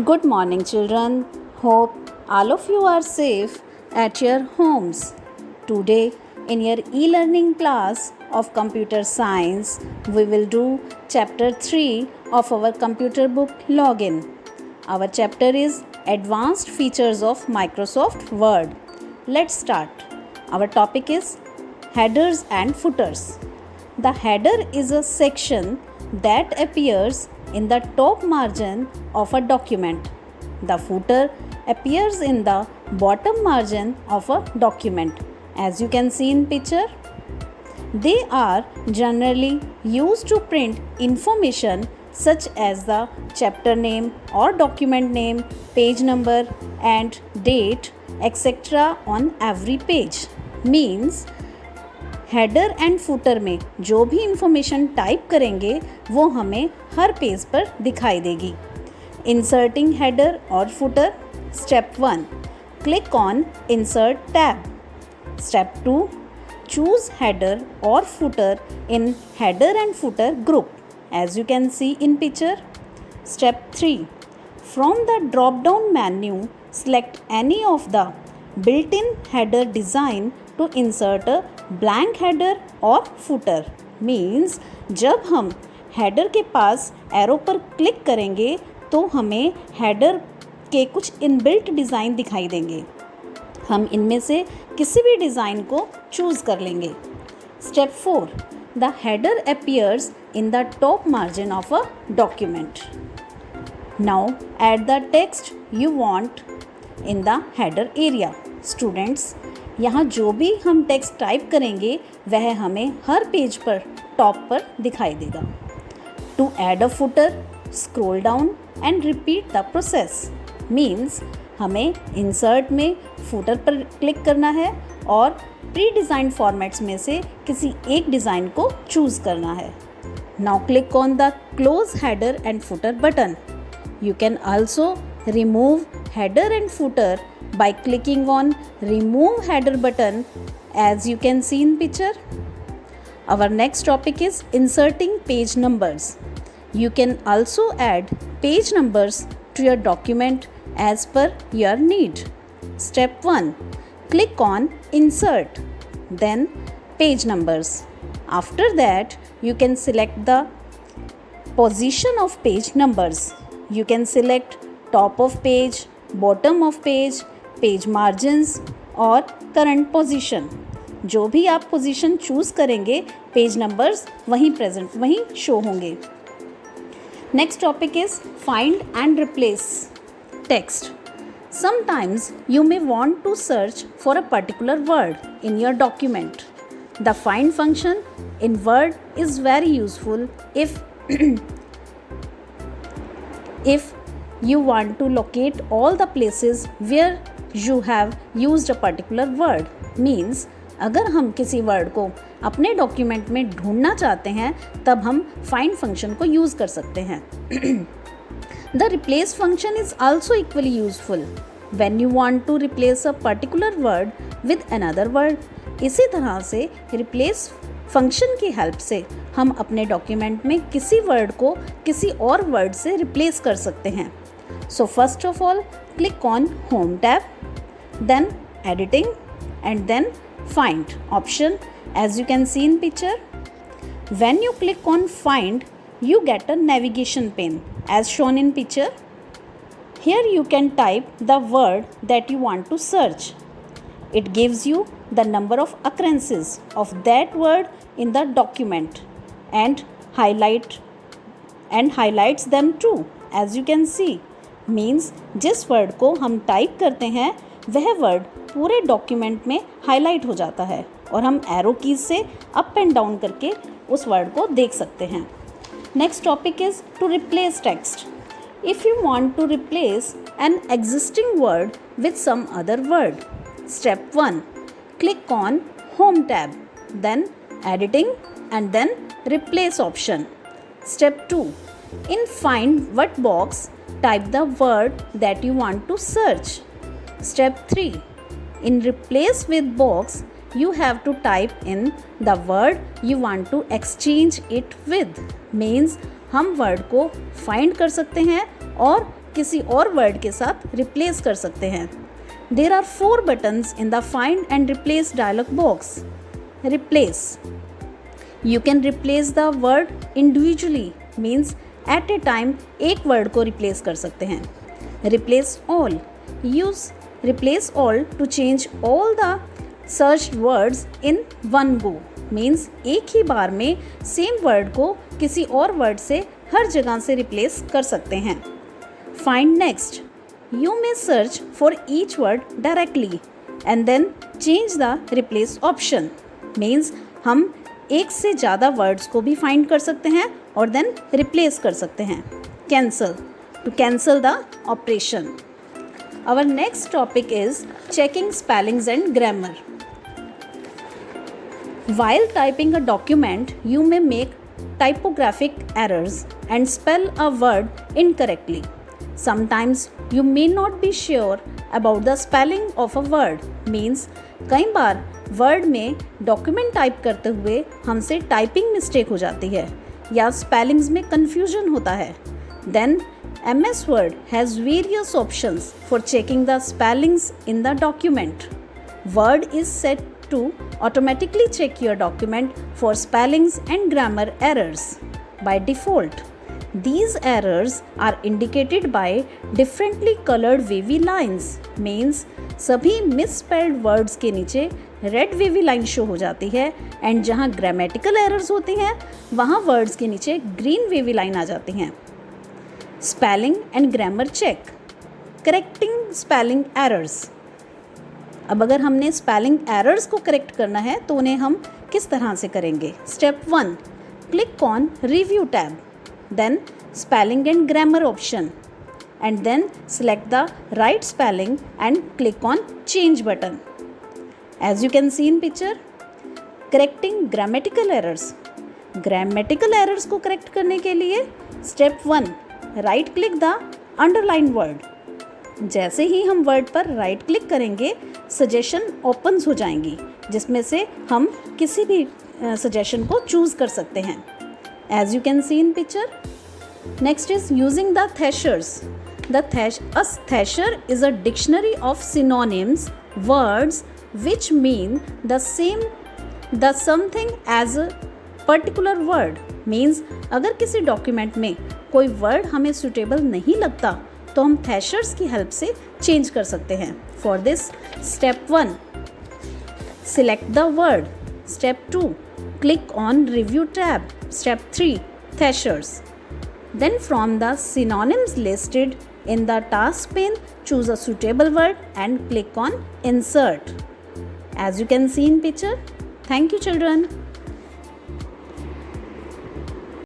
Good morning, children. Hope all of you are safe at your homes. Today, in your e-learning class of computer science, we will do chapter 3 of our computer book Login. Our chapter is Advanced Features of Microsoft Word. Let's start. Our topic is Headers and Footers. The header is a section that appears in the top margin of a document. The footer appears in the bottom margin of a document, as you can see in picture. They are generally used to print information such as the chapter name or document name, page number and date, etc. on every page. Means header and footer में जो भी information type करेंगे वो हमें हर page पर दिखाई देगी. Inserting header और footer. Step 1, click on insert tab. Step 2, choose header और footer in header and footer group as you can see in picture. Step 3, from the drop down menu select any of the built-in header design to insert a blank header or footer. Means जब हम header के पास arrow पर click करेंगे तो हमें header के कुछ inbuilt design दिखाई देंगे. हम इनमें से किसी भी डिज़ाइन को चूज़ कर लेंगे. Step 4, the header appears in the top margin of a document. Now add the text you want in the header area. Students, यहाँ जो भी हम टेक्स्ट टाइप करेंगे वह हमें हर पेज पर टॉप पर दिखाई देगा. To add a footer, scroll down and repeat the process. Means हमें इंसर्ट में फुटर पर क्लिक करना है और प्री डिज़ाइन फॉर्मेट्स में से किसी एक डिज़ाइन को चूज़ करना है. Now click on the close header and footer button. You can also remove header and footer by clicking on remove header button as you can see in picture. Our next topic is inserting page numbers. You can also add page numbers to your document as per your need. Step 1, click on insert, then page numbers. After that, you can select the position of page numbers. You can select top of page, bottom of page, page margins और current position. जो भी आप position choose करेंगे page numbers वहीं present वहीं show होंगे. Next topic is find and replace text. Sometimes you may want to search for a particular word in your document. The find function in Word is very useful if you want to locate all the places where you have used a particular word. Means अगर हम किसी word को अपने document में ढूंढना चाहते हैं तब हम फाइंड फंक्शन को यूज़ कर सकते हैं. The replace function is also equally useful when you want to replace a particular word with another word. इसी तरह से replace फंक्शन की हेल्प से हम अपने डॉक्यूमेंट में किसी वर्ड को किसी और वर्ड से रिप्लेस कर सकते हैं. So first of all click on home tab, then editing and then find option as you can see in picture. When you click on find you get a navigation pane as shown in picture. Here you can type the word that you want to search. It gives you the number of occurrences of that word in the document and highlights them too as you can see. Means जिस word को हम type करते हैं वह word पूरे document में highlight हो जाता है और हम arrow keys से up and down करके उस word को देख सकते हैं. Next topic is to replace text. If you want to replace an existing word with some other word. Step 1, click on Home tab, then Editing and then Replace option. Step 2, in Find What box, type the word that you want to search. Step 3, in Replace with box, you have to type in the word you want to exchange it with. Means हम word को find कर सकते हैं और किसी और word के साथ रिप्लेस कर सकते हैं। There are 4 buttons in the Find and Replace dialog box. Replace. You can replace the word individually, means at a time एक word को replace कर सकते हैं। Replace all. Use replace all to change all the searched words in one go, means एक ही बार में same word को किसी और word से हर जगह से replace कर सकते हैं। Find next. You may search for each word directly and then change the replace option, means हम एक से ज़्यादा words को भी find कर सकते हैं और then replace कर सकते हैं। Cancel. To cancel the operation. Our next topic is checking spellings and grammar. While typing a document, you may make typographic errors and spell a word incorrectly. Sometimes you may not be sure about the spelling of a word, means कई बार word में document type करते हुए हमसे typing mistake हो जाती है या spellings में confusion होता है। Then MS Word has various options for checking the spellings in the document. Word is set to automatically check your document for spellings and grammar errors by default. These errors are indicated by differently colored wavy lines, means सभी misspelled words के नीचे red wavy line show हो जाती है and जहाँ grammatical errors होती हैं वहाँ words के नीचे green wavy line आ जाती हैं। Spelling and grammar check. Correcting spelling errors. अब अगर हमने spelling errors को correct करना है तो उन्हें हम किस तरह से करेंगे? Step 1. Click on Review tab. Then Spelling and Grammar option. And then select the right spelling and click on Change button. As you can see in picture, correcting grammatical errors. Grammatical errors को correct करने के लिए Step 1. Right click the underline word. जैसे ही हम word पर right click करेंगे suggestion opens हो जाएंगी जिसमें से हम किसी भी सजेशन को चूज़ कर सकते हैं। As you can see in picture. Next is using the thesaurus. A thesher is a dictionary of synonyms, words which mean the something as a particular word, means अगर किसी डॉक्यूमेंट में कोई word हमें suitable नहीं लगता तो हम थेशर्स की हेल्प से चेंज कर सकते हैं। For this step 1 select the word, step 2 click on review tab, step 3 thesaurus. Then from the synonyms listed in the task pane, choose a suitable word and click on insert. As you can see in picture. Thank you children.